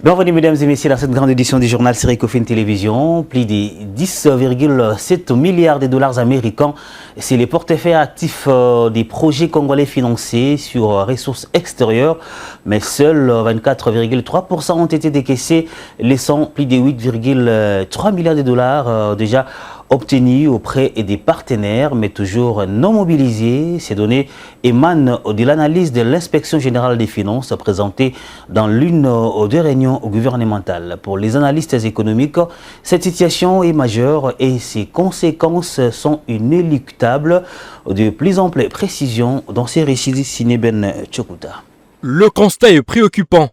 Bienvenue mesdames et messieurs dans cette grande édition du journal série Cofin Télévision. Plus de 10,7 milliards de dollars américains. C'est les portefeuilles actifs des projets congolais financés sur ressources extérieures. Mais seuls 24,3% ont été décaissés, laissant plus de 8,3 milliards de dollars déjà obtenus auprès des partenaires, mais toujours non mobilisés. Ces données émanent de l'analyse de l'inspection générale des finances présentée dans l'une des réunions gouvernementales. Pour les analystes économiques, cette situation est majeure et ses conséquences sont inéluctables. De plus amples précisions dans ces récits signé Ben Tchokuta. Le constat est préoccupant.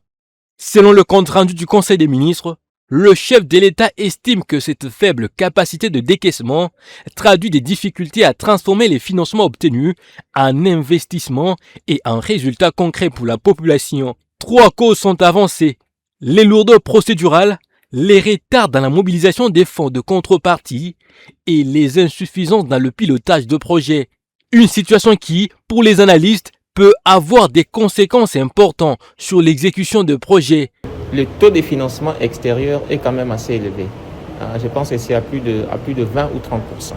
Selon le compte rendu du Conseil des ministres, le chef de l'État estime que cette faible capacité de décaissement traduit des difficultés à transformer les financements obtenus en investissements et en résultats concrets pour la population. 3 causes sont avancées: les lourdeurs procédurales, les retards dans la mobilisation des fonds de contrepartie et les insuffisances dans le pilotage de projets. Une situation qui, pour les analystes, peut avoir des conséquences importantes sur l'exécution de projets. Le taux de financement extérieur est quand même assez élevé. Je pense que c'est à plus de 20 ou 30%.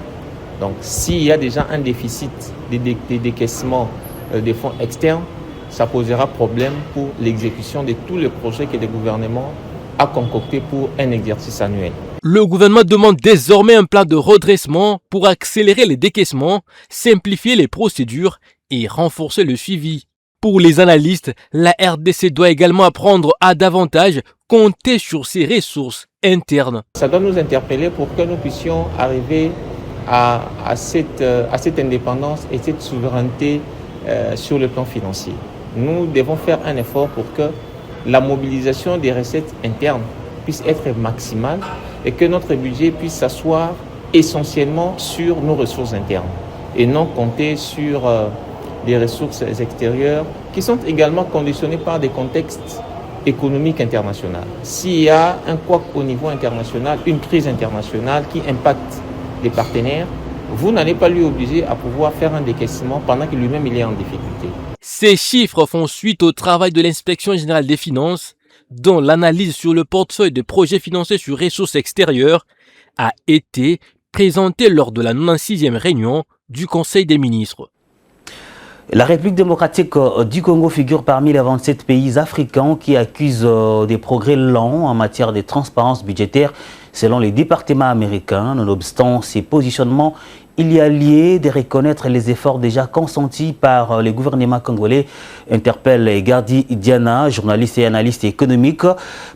Donc s'il y a déjà un déficit de décaissement des fonds externes, ça posera problème pour l'exécution de tous les projets que le gouvernement a concoctés pour un exercice annuel. Le gouvernement demande désormais un plan de redressement pour accélérer les décaissements, simplifier les procédures et renforcer le suivi. Pour les analystes, la RDC doit également apprendre à davantage compter sur ses ressources internes. Ça doit nous interpeller pour que nous puissions arriver à cette indépendance et cette souveraineté sur le plan financier. Nous devons faire un effort pour que la mobilisation des recettes internes puisse être maximale et que notre budget puisse s'asseoir essentiellement sur nos ressources internes et non compter sur des ressources extérieures qui sont également conditionnées par des contextes économiques internationaux. S'il y a un couac au niveau international, une crise internationale qui impacte les partenaires, vous n'allez pas lui obliger à pouvoir faire un décaissement pendant que lui-même il est en difficulté. Ces chiffres font suite au travail de l'inspection générale des finances, dont l'analyse sur le portefeuille de projets financés sur ressources extérieures a été présentée lors de la 96e réunion du Conseil des ministres. La République démocratique du Congo figure parmi les 27 pays africains qui accusent des progrès lents en matière de transparence budgétaire selon les départements américains. Nonobstant ces positionnements, il y a lieu de reconnaître les efforts déjà consentis par le gouvernement congolais, interpelle Gardi Diana, journaliste et analyste économique,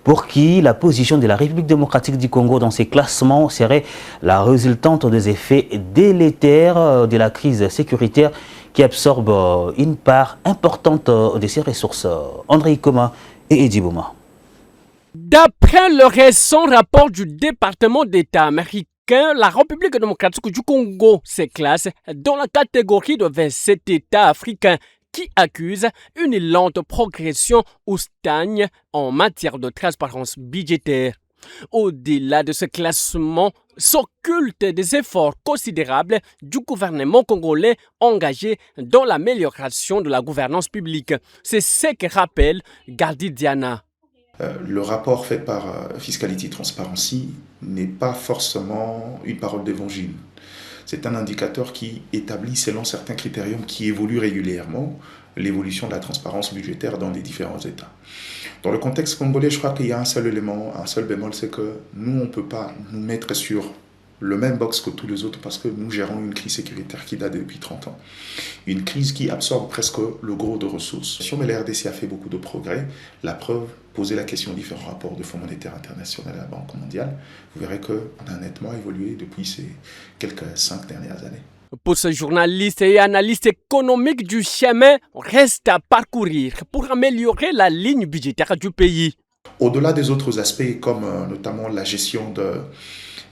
pour qui la position de la République démocratique du Congo dans ces classements serait la résultante des effets délétères de la crise sécuritaire qui absorbe une part importante de ses ressources. André Ikoma et Edi Bouma. D'après le récent rapport du département d'État américain, la République démocratique du Congo se classe dans la catégorie de 27 États africains qui accusent une lente progression ou stagne en matière de transparence budgétaire. Au-delà de ce classement, s'occultent des efforts considérables du gouvernement congolais engagé dans l'amélioration de la gouvernance publique. C'est ce que rappelle Gardi Diana. Le rapport fait par Fiscality Transparency n'est pas forcément une parole d'évangile. C'est un indicateur qui établit selon certains critériums qui évoluent régulièrement l'évolution de la transparence budgétaire dans les différents États. Dans le contexte congolais, je crois qu'il y a un seul élément, un seul bémol, c'est que nous, on ne peut pas nous mettre sur le même box que tous les autres parce que nous gérons une crise sécuritaire qui date depuis 30 ans. Une crise qui absorbe presque le gros de ressources. Mais la RDC a fait beaucoup de progrès. La preuve, poser la question aux différents rapports du Fonds monétaire international et à la Banque mondiale, vous verrez qu'on a nettement évolué depuis ces quelques 5 dernières années. Pour ce journaliste et analyste économique, du chemin reste à parcourir pour améliorer la ligne budgétaire du pays. Au-delà des autres aspects, comme notamment la gestion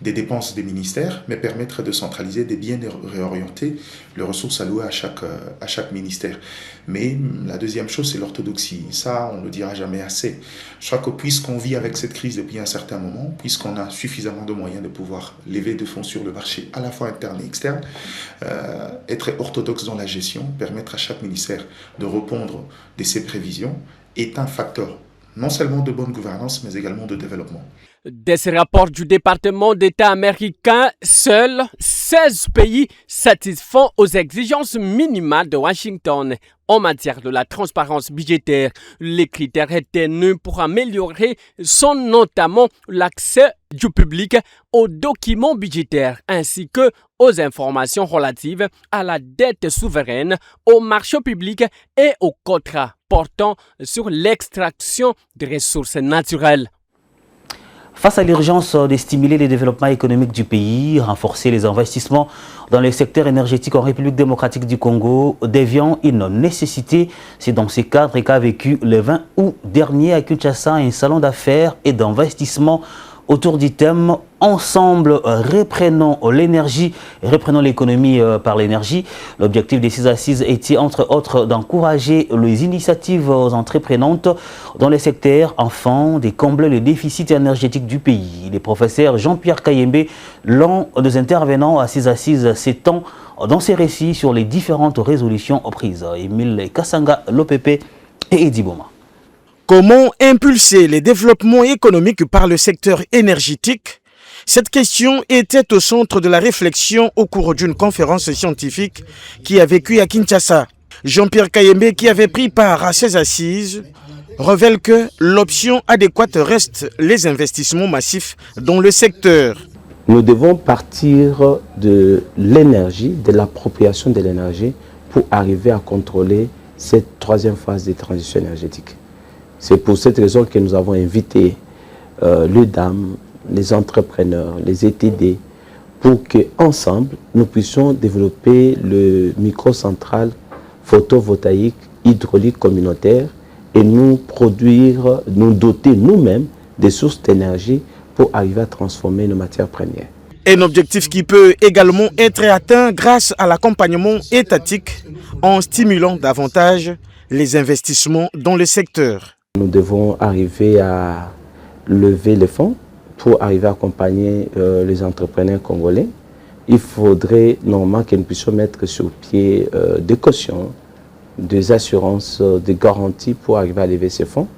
des dépenses des ministères, mais permettre de centraliser, de bien réorienter les ressources allouées à chaque ministère. Mais la deuxième chose, c'est l'orthodoxie. Ça, on ne le dira jamais assez. Je crois que puisqu'on vit avec cette crise depuis un certain moment, puisqu'on a suffisamment de moyens de pouvoir lever des fonds sur le marché, à la fois interne et externe, être orthodoxe dans la gestion, permettre à chaque ministère de répondre de ses prévisions, est un facteur non seulement de bonne gouvernance, mais également de développement. De ce rapport du département d'État américain, seuls 16 pays satisfont aux exigences minimales de Washington en matière de la transparence budgétaire. Les critères retenus pour améliorer sont notamment l'accès du public aux documents budgétaires ainsi que aux informations relatives à la dette souveraine, au marché public et aux contrats portant sur l'extraction des ressources naturelles. Face à l'urgence de stimuler le développement économique du pays, renforcer les investissements dans le secteur énergétique en République démocratique du Congo devient une nécessité. C'est dans ce cadre qu'a vécu le 20 août dernier à Kinshasa un salon d'affaires et d'investissement autour du thème « Ensemble, reprenons l'énergie, reprenons l'économie par l'énergie ». L'objectif de ces assises était entre autres d'encourager les initiatives entreprenantes dans le secteur afin de combler le déficit énergétique du pays. Le professeur Jean-Pierre Kayembe, l'un des intervenants à ces assises, s'étend dans ses récits sur les différentes résolutions prises. Émile Kassanga, l'OPP et Edi Boma. Comment impulser les développements économiques par le secteur énergétique? Cette question était au centre de la réflexion au cours d'une conférence scientifique qui a vécu à Kinshasa. Jean-Pierre Kayembe, qui avait pris part à ces assises, révèle que l'option adéquate reste les investissements massifs dans le secteur. Nous devons partir de l'énergie, de l'appropriation de l'énergie pour arriver à contrôler cette troisième phase de transition énergétique. C'est pour cette raison que nous avons invité l'UDAM, les entrepreneurs, les ETD, pour qu'ensemble, nous puissions développer le microcentrale photovoltaïque hydraulique communautaire et nous doter nous-mêmes des sources d'énergie pour arriver à transformer nos matières premières. Un objectif qui peut également être atteint grâce à l'accompagnement étatique en stimulant davantage les investissements dans le secteur. Nous devons arriver à lever les fonds pour arriver à accompagner les entrepreneurs congolais. Il faudrait normalement que nous puissions mettre sur pied des cautions, des assurances, des garanties pour arriver à lever ces fonds.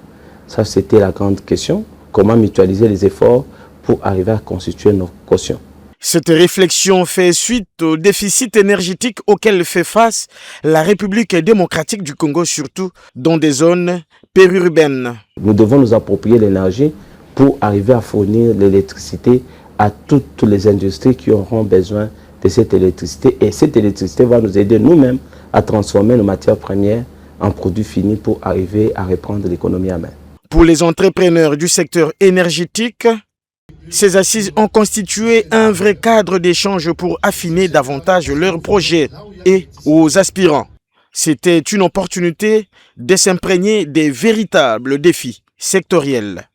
Ça, c'était la grande question. Comment mutualiser les efforts pour arriver à constituer nos cautions. Cette réflexion fait suite au déficit énergétique auquel fait face la République démocratique du Congo, surtout dans des zones périurbaines. Nous devons nous approprier l'énergie pour arriver à fournir l'électricité à toutes les industries qui auront besoin de cette électricité. Et cette électricité va nous aider nous-mêmes à transformer nos matières premières en produits finis pour arriver à reprendre l'économie à main. Pour les entrepreneurs du secteur énergétique, ces assises ont constitué un vrai cadre d'échange pour affiner davantage leurs projets et aux aspirants. C'était une opportunité de s'imprégner des véritables défis sectoriels.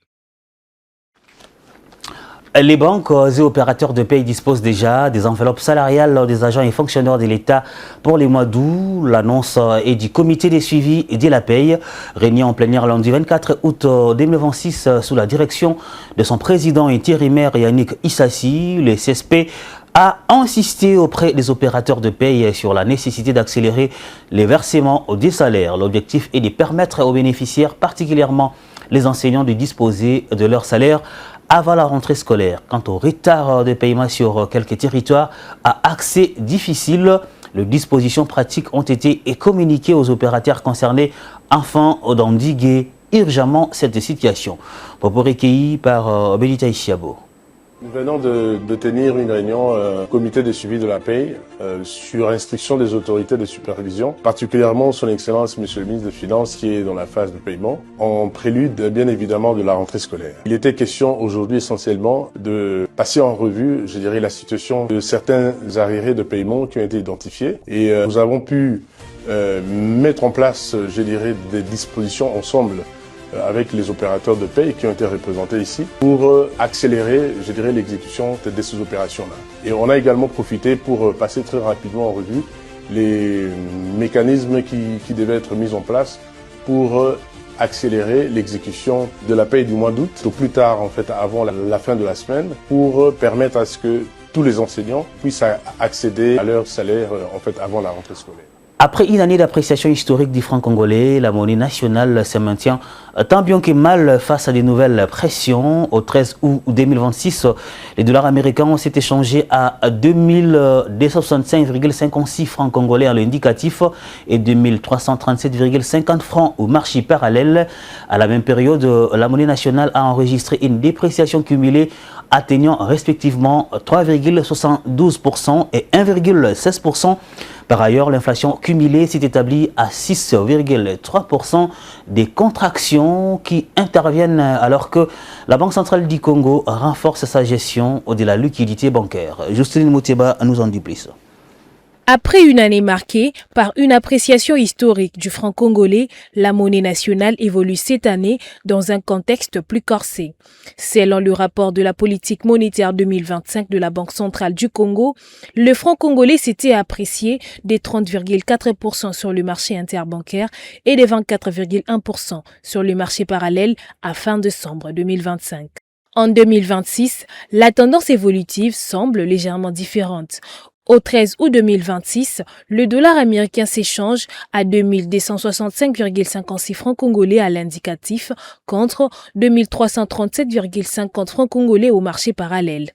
Les banques et opérateurs de paie disposent déjà des enveloppes salariales des agents et fonctionnaires de l'État pour les mois d'août. L'annonce est du comité de suivi et de la paie, réuni en plénière lundi 24 août 2026 sous la direction de son président intérimaire Yannick Issassi. Le CSP a insisté auprès des opérateurs de paie sur la nécessité d'accélérer les versements des salaires. L'objectif est de permettre aux bénéficiaires, particulièrement les enseignants, de disposer de leur salaire avant la rentrée scolaire. Quant au retard de paiement sur quelques territoires à accès difficile, les dispositions pratiques ont été communiquées aux opérateurs concernés afin d'endiguer urgemment cette situation. Propos recueillis par Benita Ishiabo. Nous venons de tenir une réunion comité de suivi de la paie sur instruction des autorités de supervision, particulièrement son Excellence Monsieur le ministre des Finances qui est dans la phase de paiement, en prélude bien évidemment de la rentrée scolaire. Il était question aujourd'hui essentiellement de passer en revue, je dirais, la situation de certains arriérés de paiement qui ont été identifiés et nous avons pu mettre en place, je dirais, des dispositions ensemble avec les opérateurs de paie qui ont été représentés ici pour accélérer, je dirais, l'exécution de ces opérations-là. Et on a également profité pour passer très rapidement en revue les mécanismes qui devaient être mis en place pour accélérer l'exécution de la paie du mois d'août, au plus tard en fait avant la fin de la semaine, pour permettre à ce que tous les enseignants puissent accéder à leur salaire en fait avant la rentrée scolaire. Après une année d'appréciation historique du franc congolais, la monnaie nationale se maintient tant bien que mal face à de nouvelles pressions. Au 13 août 2026, les dollars américains s'est échangé à 2265,56 francs congolais à l'indicatif et 2337,50 francs au marché parallèle. À la même période, la monnaie nationale a enregistré une dépréciation cumulée atteignant respectivement 3,72% et 1,16%. Par ailleurs, l'inflation cumulée s'est établie à 6,3%, des contractions qui interviennent alors que la Banque centrale du Congo renforce sa gestion de la liquidité bancaire. Justine Moutieba nous en dit plus. Après une année marquée par une appréciation historique du franc congolais, la monnaie nationale évolue cette année dans un contexte plus corsé. Selon le rapport de la politique monétaire 2025 de la Banque centrale du Congo, le franc congolais s'était apprécié de 30,4% sur le marché interbancaire et de 24,1% sur le marché parallèle à fin décembre 2025. En 2026, la tendance évolutive semble légèrement différente. Au 13 août 2026, le dollar américain s'échange à 2265,56 francs congolais à l'indicatif contre 2337,50 francs congolais au marché parallèle.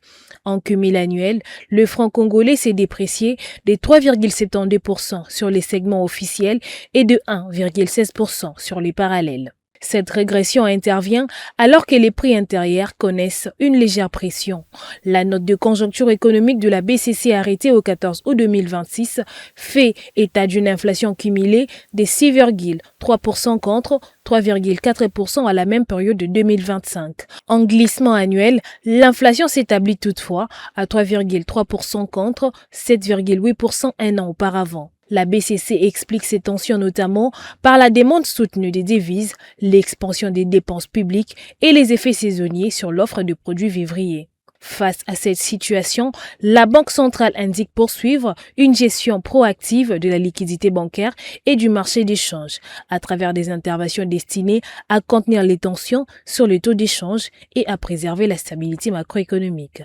En cumul annuel, le franc congolais s'est déprécié de 3,72% sur les segments officiels et de 1,16% sur les parallèles. Cette régression intervient alors que les prix intérieurs connaissent une légère pression. La note de conjoncture économique de la BCC arrêtée au 14 août 2026 fait état d'une inflation cumulée de 6,3% contre 3,4% à la même période de 2025. En glissement annuel, l'inflation s'établit toutefois à 3,3% contre 7,8% un an auparavant. La BCC explique ces tensions notamment par la demande soutenue des devises, l'expansion des dépenses publiques et les effets saisonniers sur l'offre de produits vivriers. Face à cette situation, la Banque centrale indique poursuivre une gestion proactive de la liquidité bancaire et du marché d'échange à travers des interventions destinées à contenir les tensions sur les taux d'échange et à préserver la stabilité macroéconomique.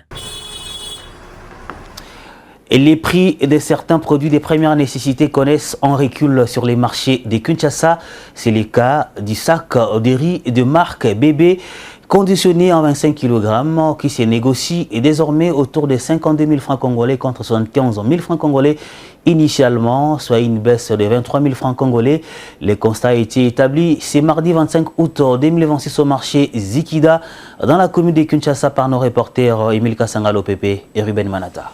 Et les prix de certains produits de première nécessité connaissent un recul sur les marchés de Kinshasa. C'est le cas du sac de riz de marque Bébé, conditionné en 25 kg, qui se négocie et désormais autour de 52 000 francs congolais contre 75 000 francs congolais initialement, soit une baisse de 23 000 francs congolais. Le constat a été établi ce mardi 25 août 2026 au marché Zikida, dans la commune de Kinshasa, par nos reporters Emile Kassangalo Pepe et Ruben Manata.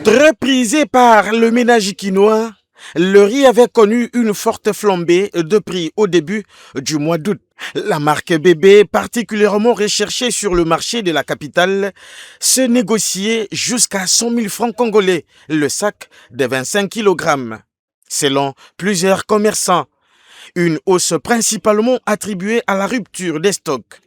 Très prisé par le ménage quinois, le riz avait connu une forte flambée de prix au début du mois d'août. La marque Bébé, particulièrement recherchée sur le marché de la capitale, se négociait jusqu'à 100 000 francs congolais, le sac de 25 kg. Selon plusieurs commerçants, une hausse principalement attribuée à la rupture des stocks.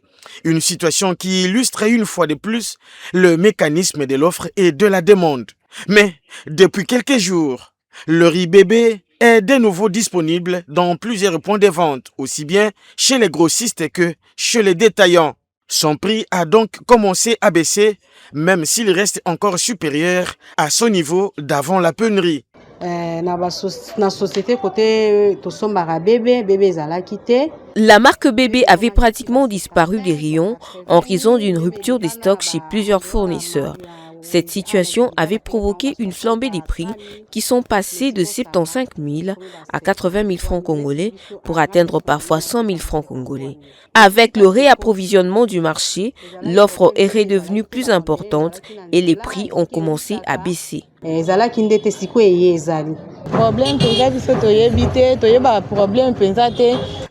Une situation qui illustre une fois de plus le mécanisme de l'offre et de la demande. Mais depuis quelques jours, le riz Bébé est de nouveau disponible dans plusieurs points de vente, aussi bien chez les grossistes que chez les détaillants. Son prix a donc commencé à baisser, même s'il reste encore supérieur à son niveau d'avant la pénurie. La marque Bébé avait pratiquement disparu des rayons en raison d'une rupture des stocks chez plusieurs fournisseurs. Cette situation avait provoqué une flambée des prix qui sont passés de 75 000 à 80 000 francs congolais pour atteindre parfois 100 000 francs congolais. Avec le réapprovisionnement du marché, l'offre est redevenue plus importante et les prix ont commencé à baisser.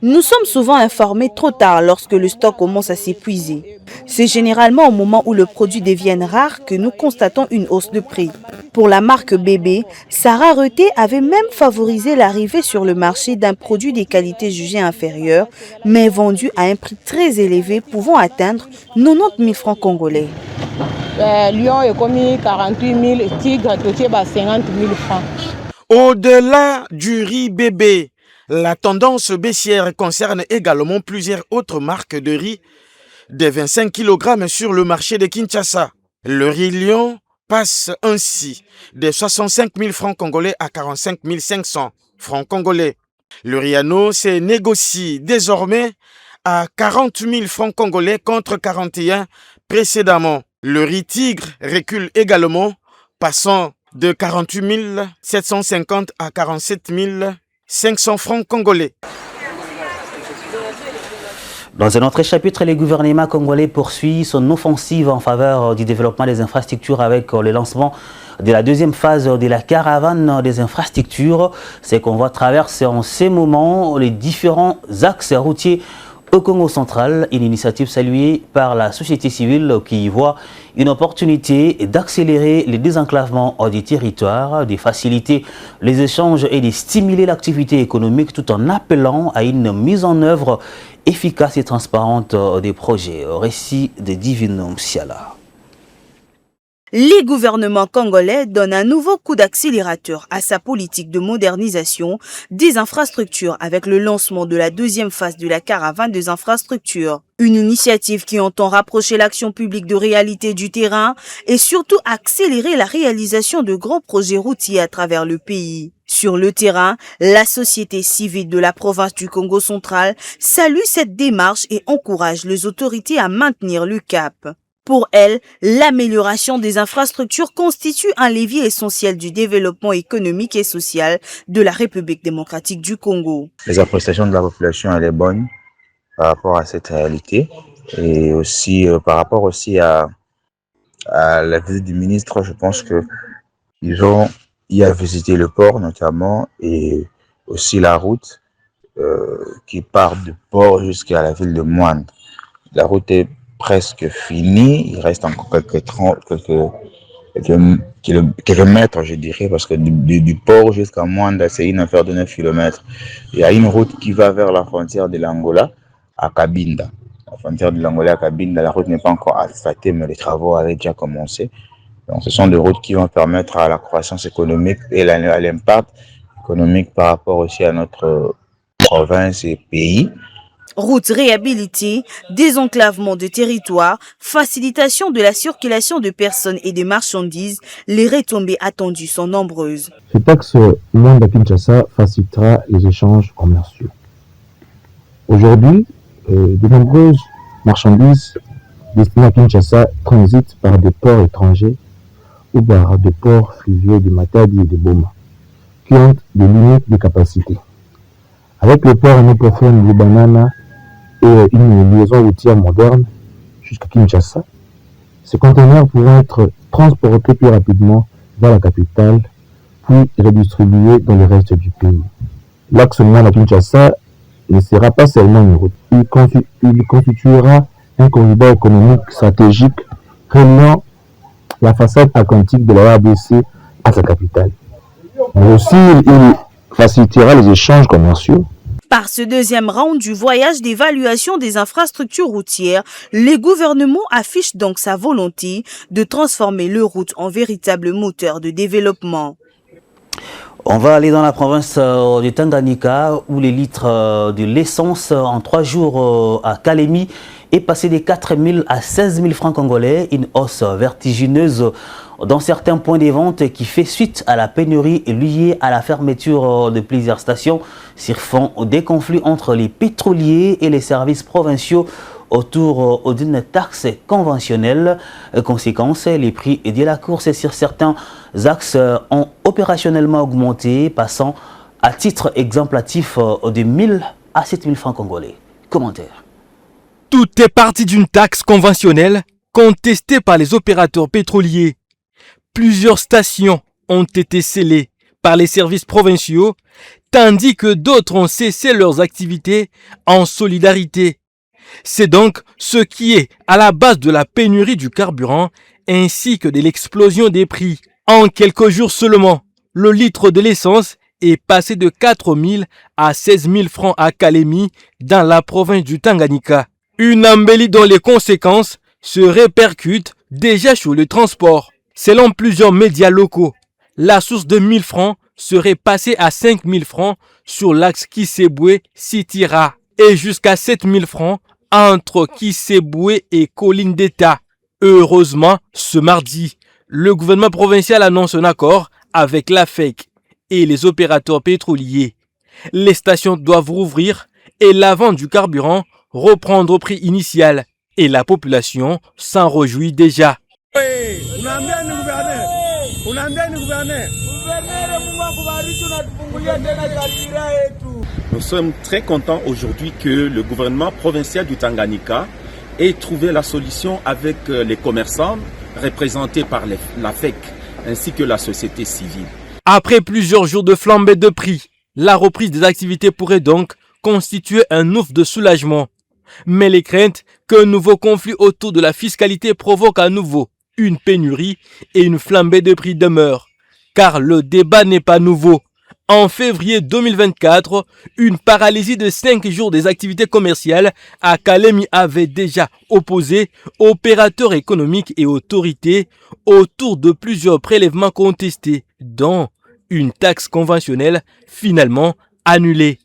Nous sommes souvent informés trop tard lorsque le stock commence à s'épuiser. C'est généralement au moment où le produit devient rare que nous constatons une hausse de prix. Pour la marque Bébé, sa rareté avait même favorisé l'arrivée sur le marché d'un produit de qualité jugée inférieure, mais vendu à un prix très élevé pouvant atteindre 90 000 francs congolais. Lion est commis 48 000, Tigre 50 000 francs. Au-delà du riz Bébé, la tendance baissière concerne également plusieurs autres marques de riz de 25 kg sur le marché de Kinshasa. Le riz Lion passe ainsi de 65 000 francs congolais à 45 500 francs congolais. Le Riano se négocie désormais à 40 000 francs congolais contre 41 précédemment. Le riz tigre recule également, passant de 48 750 à 47 500 francs congolais. Dans un autre chapitre, le gouvernement congolais poursuit son offensive en faveur du développement des infrastructures avec le lancement de la deuxième phase de la caravane des infrastructures. C'est qu'on va traverser en ces moments les différents axes routiers au Congo central, une initiative saluée par la société civile qui y voit une opportunité d'accélérer le désenclavement du territoire, de faciliter les échanges et de stimuler l'activité économique tout en appelant à une mise en œuvre efficace et transparente des projets. Récit de Divino Msiala. Les gouvernements congolais donnent un nouveau coup d'accélérateur à sa politique de modernisation des infrastructures avec le lancement de la deuxième phase de la caravane des infrastructures. Une initiative qui entend rapprocher l'action publique de réalité du terrain et surtout accélérer la réalisation de grands projets routiers à travers le pays. Sur le terrain, la société civile de la province du Congo central salue cette démarche et encourage les autorités à maintenir le cap. Pour elle, l'amélioration des infrastructures constitue un levier essentiel du développement économique et social de la République démocratique du Congo. Les appréciations de la population, elle est bonne par rapport à cette réalité et aussi par rapport aussi à la visite du ministre. Je pense que il a visité le port notamment et aussi la route qui part du port jusqu'à la ville de Moindre. La route est presque fini, il reste encore quelques mètres, je dirais, parce que du port jusqu'à Moindre, c'est une affaire de 9 km. Il y a une route qui va vers la frontière de l'Angola à Cabinda. La frontière de l'Angola à Cabinda, la route n'est pas encore asphaltée, mais les travaux avaient déjà commencé. Donc, ce sont des routes qui vont permettre à la croissance économique et à l'impact économique par rapport aussi à notre province et pays. Routes réhabilitées, désenclavement de territoires, facilitation de la circulation de personnes et de marchandises, les retombées attendues sont nombreuses. Cet axe Moindre-Kinshasa facilitera les échanges commerciaux. Aujourd'hui, de nombreuses marchandises destinées à Kinshasa transitent par des ports étrangers ou par des ports fluviaux de Matadi et de Boma, qui ont des limites de capacité. Avec le port anérophone de Banana et une liaison routière moderne jusqu'à Kinshasa, ces conteneurs pourront être transportés plus rapidement vers la capitale, puis redistribués dans le reste du pays. L'axe Moindre-Kinshasa ne sera pas seulement une route, il constituera un corridor économique stratégique reliant la façade atlantique de la RDC à sa capitale. Mais aussi, il facilitera les échanges commerciaux. Par ce deuxième round du voyage d'évaluation des infrastructures routières, le gouvernement affiche donc sa volonté de transformer le route en véritable moteur de développement. On va aller dans la province du Tanganyika où les litres de l'essence en 3 jours à Kalemi est passé de 4 000 à 16 000 francs congolais, une hausse vertigineuse dans certains points de vente qui fait suite à la pénurie liée à la fermeture de plusieurs stations sur fond des conflits entre les pétroliers et les services provinciaux autour d'une taxe conventionnelle. Conséquence, les prix de la course sur certains axes ont opérationnellement augmenté, passant à titre exemplatif de 1 000 à 7 000 francs congolais. Commentaire. Tout est parti d'une taxe conventionnelle contestée par les opérateurs pétroliers. Plusieurs stations ont été scellées par les services provinciaux, tandis que d'autres ont cessé leurs activités en solidarité. C'est donc ce qui est à la base de la pénurie du carburant ainsi que de l'explosion des prix. En quelques jours seulement, le litre de l'essence est passé de 4 000 à 16 000 francs à Kalemi dans la province du Tanganyika. Une embellie dont les conséquences se répercutent déjà sur le transport. Selon plusieurs médias locaux, la source de 1 000 francs serait passée à 5 000 francs sur l'axe Kiseboué-Sitira et jusqu'à 7 000 francs entre Kiseboué et Colline d'État. Heureusement, ce mardi, Le gouvernement provincial annonce un accord avec l'AFEC et les opérateurs pétroliers. Les stations doivent rouvrir et la vente du carburant reprendre au prix initial. Et la population s'en réjouit déjà. Nous sommes très contents aujourd'hui que le gouvernement provincial du Tanganyika ait trouvé la solution avec les commerçants représentés par l'AFEC ainsi que la société civile. Après plusieurs jours de flambée de prix, la reprise des activités pourrait donc constituer un ouf de soulagement. Mais les craintes qu'un nouveau conflit autour de la fiscalité provoque à nouveau une pénurie et une flambée de prix demeurent. Car le débat n'est pas nouveau. En février 2024, une paralysie de 5 jours des activités commerciales à Kalemi avait déjà opposé opérateurs économiques et autorités autour de plusieurs prélèvements contestés, dont une taxe conventionnelle finalement annulée.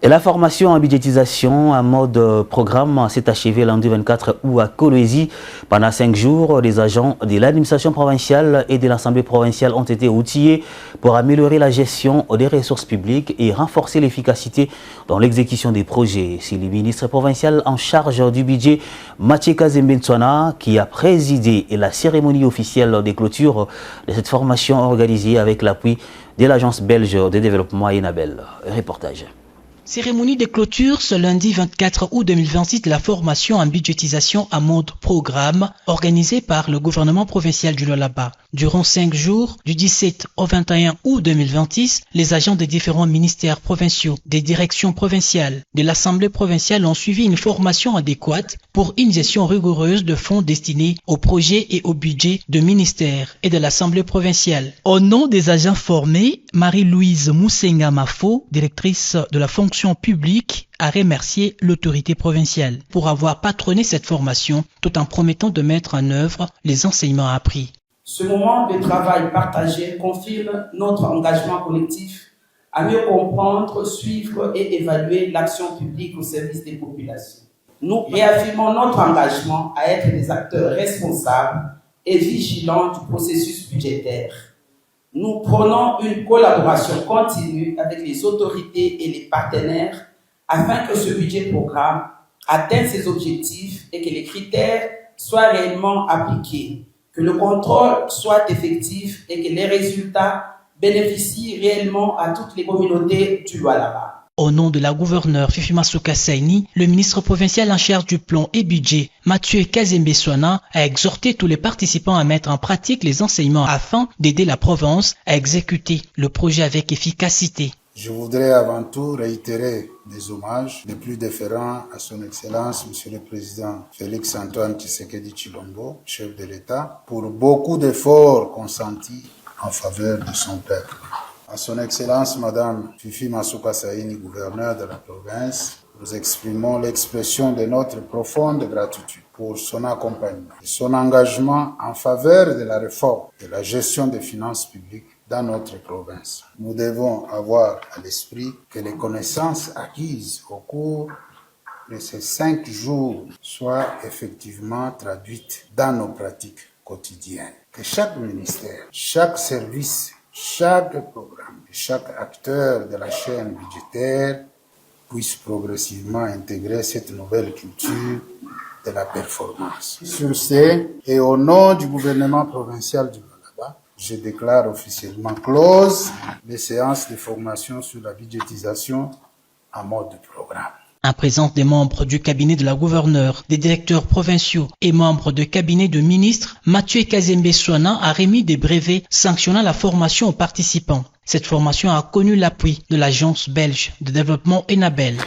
Et la formation en budgétisation en mode programme s'est achevée lundi 24 août à Kolwezi. Pendant 5 jours, les agents de l'administration provinciale et de l'Assemblée provinciale ont été outillés pour améliorer la gestion des ressources publiques et renforcer l'efficacité dans l'exécution des projets. C'est le ministre provincial en charge du budget, Mathieu Kazembe Ntswana, qui a présidé la cérémonie officielle des clôtures de cette formation organisée avec l'appui de l'Agence belge de développement Enabel. Reportage. Cérémonie de clôture ce lundi 24 août 2026 de la formation en budgétisation à mode programme organisée par le gouvernement provincial du Lualaba. Durant 5 jours, du 17 au 21 août 2026, les agents des différents ministères provinciaux, des directions provinciales, de l'Assemblée provinciale ont suivi une formation adéquate pour une gestion rigoureuse de fonds destinés aux projets et au budget de ministères et de l'Assemblée provinciale. Au nom des agents formés, Marie-Louise Moussenga Mafo, directrice de la fonction publique, a remercié l'autorité provinciale pour avoir patronné cette formation tout en promettant de mettre en œuvre les enseignements appris. Ce moment de travail partagé confirme notre engagement collectif à mieux comprendre, suivre et évaluer l'action publique au service des populations. Nous réaffirmons notre engagement à être des acteurs responsables et vigilants du processus budgétaire. Nous prenons une collaboration continue avec les autorités et les partenaires afin que ce budget programme atteigne ses objectifs et que les critères soient réellement appliqués, que le contrôle soit effectif et que les résultats bénéficient réellement à toutes les communautés du Lualaba. Au nom de la gouverneure Fifi Masuka Saini, le ministre provincial en charge du plan et budget, Mathieu Kazembe Ntswana, a exhorté tous les participants à mettre en pratique les enseignements afin d'aider la province à exécuter le projet avec efficacité. Je voudrais avant tout réitérer des hommages les plus déférents à son Excellence, Monsieur le Président Félix Antoine Tshisekedi Tshilombo, chef de l'État, pour beaucoup d'efforts consentis en faveur de son peuple. À son Excellence, Madame Fifi Masuka Saini, gouverneure de la province, nous exprimons l'expression de notre profonde gratitude pour son accompagnement et son engagement en faveur de la réforme de la gestion des finances publiques dans notre province. Nous devons avoir à l'esprit que les connaissances acquises au cours de ces 5 jours soient effectivement traduites dans nos pratiques quotidiennes. Que chaque ministère, chaque service, chaque programme, chaque acteur de la chaîne budgétaire puisse progressivement intégrer cette nouvelle culture de la performance. Sur ce, et au nom du gouvernement provincial du Lualaba, je déclare officiellement close les séances de formation sur la budgétisation en mode programme. En présence des membres du cabinet de la gouverneure, des directeurs provinciaux et membres de cabinet de ministres, Mathieu Kazembe Ntswana a remis des brevets sanctionnant la formation aux participants. Cette formation a connu l'appui de l'Agence belge de développement Enabel.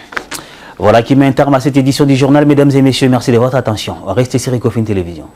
Voilà qui met un terme à cette édition du journal. Mesdames et messieurs, merci de votre attention. Restez sur Ecofin Télévision.